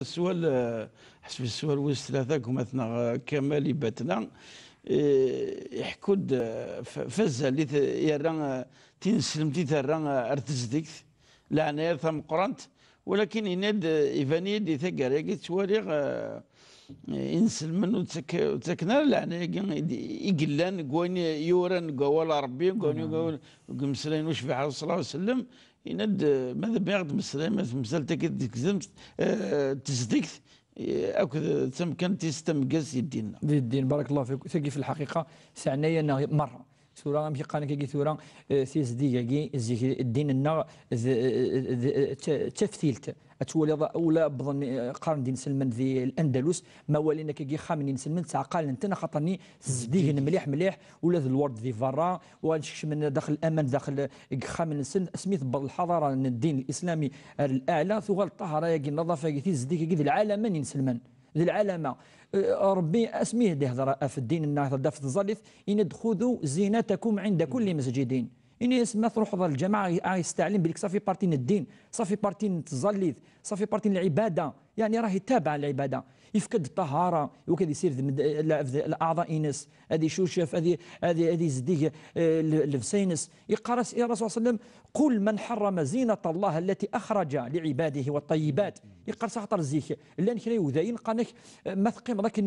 السؤال حسب السؤال ويس ثلاثة كمثنا كمالي باتنا يحكود فز اللي يرى تنسلمتي ترى ارتزديك لعناية ثم قرنت ولكن يناد إيفاني دي ثقر يجي تواريغ ينسلمن وتسكنا لعناية يقلان قوين يوران قوال ربي قوين مسلين وش في حال صلى الله عليه وسلم يناد ماذا بياخذ مسلين مسألة كذا تزديكت أكو تمكن تستمقز يدينا الدين بارك الله فيك ثقي في الحقيقة سعنايا مرة سورة مشي قانا كي سورة سيس ديجاكي الدين النا تفتيلت اتولي اولا بظن قرن دين سلمان ذي الاندلس ما ولينا كي خامنين سلمان تعقال انت خاطرني زديهن مليح ولا ذي الورد ذي فرا وانشكش من داخل الامان داخل خامن سن سميت بعض الحضاره الدين الاسلامي الاعلى ثغال الطهاره يجي النظافه يجي زديك ذي العالمين سلمان ذي العالمه ربي اسميه ده هضره في الدين النهضه دافت الظليف ان خذوا زينتكم عند كل مسجد إني اسمها تروح الجماعة يستعلم بلك صافي بارتين الدين صافي بارتين تزليث صافي بارتين العبادة يعني راهي تابعة العبادة يفقد الطهارة وكذا يصير الأعضاء إنس هذه شوشف هذه زديه الفسينس يقرأ الرسول صلى الله عليه وسلم قل من حرم زينة الله التي أخرج لعباده والطيبات يقرأ سخطر الزيك لأن كنا يوذين قانك مثقيم ذاك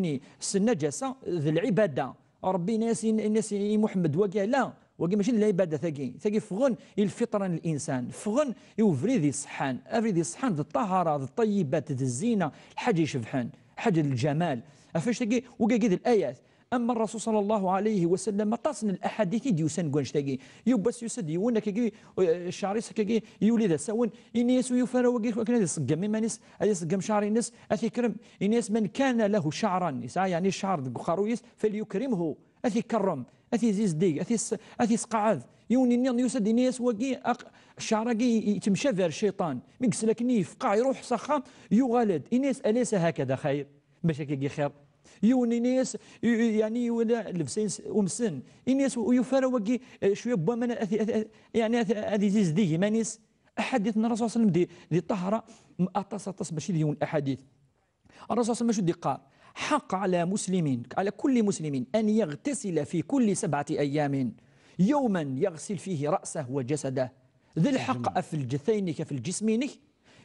النجاسة ذي العبادة ربي ناس محمد وقع لا وقي ماشي العباده ثقي فغن الفطره الانسان فغن يوفريدي صحان افريدي صحان ذي الطهاره ذي الطيبات ذي الزينه الحاجه يشبحان حاجه الجمال افاش ثقي وقا كذا الايات اما الرسول صلى الله عليه وسلم تصن الاحاديث ديوسن كونش ثقي يبس يسد يونا كي الشعريس كي يولي ذا سون انيس يفر وقي كان يصقم مانيس يصقم شعر الناس اثكرم انيس من كان له شعرا يسعى يعني الشعر خرويس فليكرمه اثي كرم اثي زيزدي اثي سقعد يوني نيان يسد ناس وقي الشعراقي يتمشى فير الشيطان ميكس لكني يفقع يروح سخام يغالد اناس اليس هكذا خير باش كي خير يوني ناس يعني ولا لبسين ومسن اناس ويفارا وقي شويه بومن يعني هذه زيزدي مانيس احاديثنا الرسول صلى الله عليه وسلم دي الطهره اتص باش ديون الاحاديث الرسول صلى الله عليه وسلم قال حق على مسلمين على كل مسلم أن يغتسل في كل 7 أيام يوما يغسل فيه رأسه وجسده ذي الحق في الجثين في الجسمين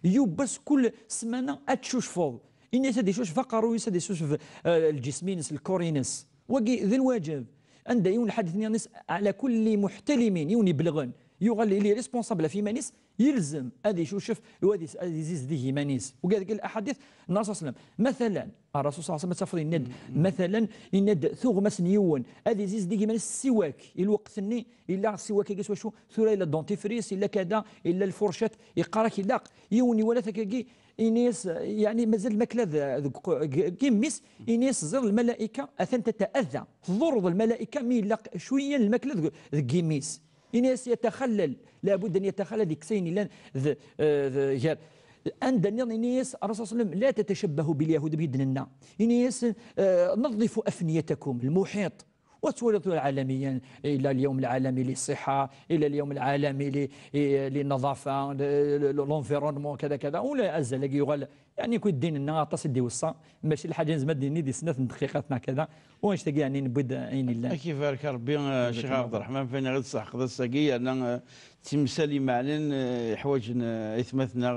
يبس كل سمانة أتشوش فوض إن يسدي شوش فقر ويسدي شوش الجسمينس الكورينس وقي ذي الواجب عند يون الحديث نيس على كل محتلم يون يبلغن يغلي لي ريسبونسابل في مانيس يلزم هذه شوف وهذه زيزديه مانيس وقال الاحاديث النبي صلى الله عليه وسلم مثلا الرسول صلى الله عليه وسلم تفضل يند مثلا يند ثغ مسنيون هذه زيزديه مانيس السواك الوقت ثني الا السواك يقيس وشو ثورة الا الدونتيفريس الا كذا الا الفرشات يقراك يلاق يوني ولا ثكاكي إنيس يعني مازال الماكله كيميس إنيس زر الملائكه اثن تتاذى ضرب الملائكه مي يلاق شويه الماكله كيميس إناس يتخلل لابد أن يتخلل ديكسين لان عندنا إناس الرسول صلى الله عليه وسلم لا تتشبهوا باليهود بيدنا إناس نظفوا أفنيتكم المحيط وتولدوا العالميا إلى اليوم العالمي للصحة إلى اليوم العالمي للنظافة لونفيرونمون كذا كذا ولا أزل يغال يعني كل دين لنا تصدي وصا ماشي الحاجة نزمد دي سنة دقيقتنا كذا ونشتاق يعني نبدا عين الله كيف بارك ربي شيخ عبد الرحمن فين غير صح قضى الساقية أنا تمثالي معلن حوايجنا إثمتنا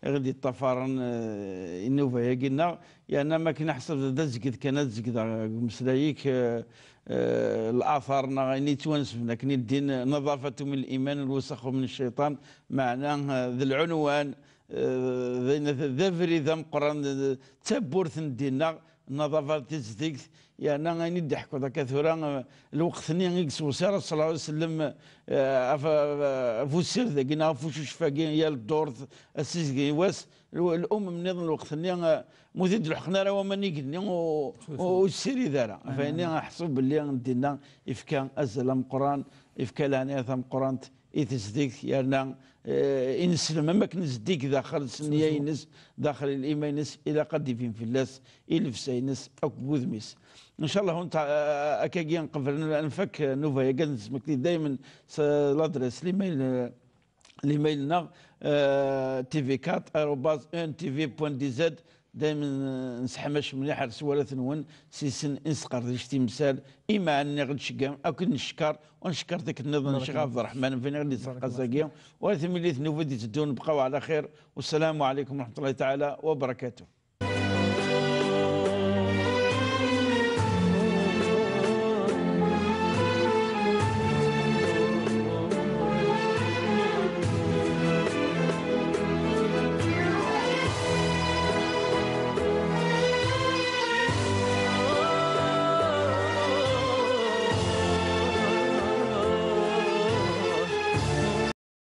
غادي الطفران إنه قلنا يعني ما كنا حسب ذا زكد كانت زكد مسلايك الآثار يعني توانسفنا كني الدين نظافة من الإيمان الوسخ من الشيطان معناه ذا العنوان ذا فريدة مقرن تبورث دينا نظافة تزديك يعني غادي نضحكوا ذاك كثورا الوقت ثاني يقسو صلى الله عليه وسلم فوسير ذاك فوشوش فاكين يا الدور السيزكي واس الام من نظام الوقت ثاني مزيد الحقنا راه وما نيقني والسيري دارا فاني نحسب باللي دينا افكا ازلم قران افكا لاني ثم قران يتزديك يعني إنسلم ما كنزديك داخل السنية ينس داخل الإيمان ينس إلى قد في اللاس إلف سينس أو بوذميس إن شاء الله أنت أكاكي نقفل نفك نوفا يا دايما لادريس ليميلنا تي في 4 @1 tv.dz. دائما نسحمش مليح رسوالات نون سيسن انسقر ديش تمثال اما اني غنشكام او كنشكر ونشكر ذاك النظام الشيخ عبد الرحمن فين غادي تلقى ساكيا وثميليت نوفا دي تدون بقاو على خير والسلام عليكم ورحمه الله تعالى وبركاته.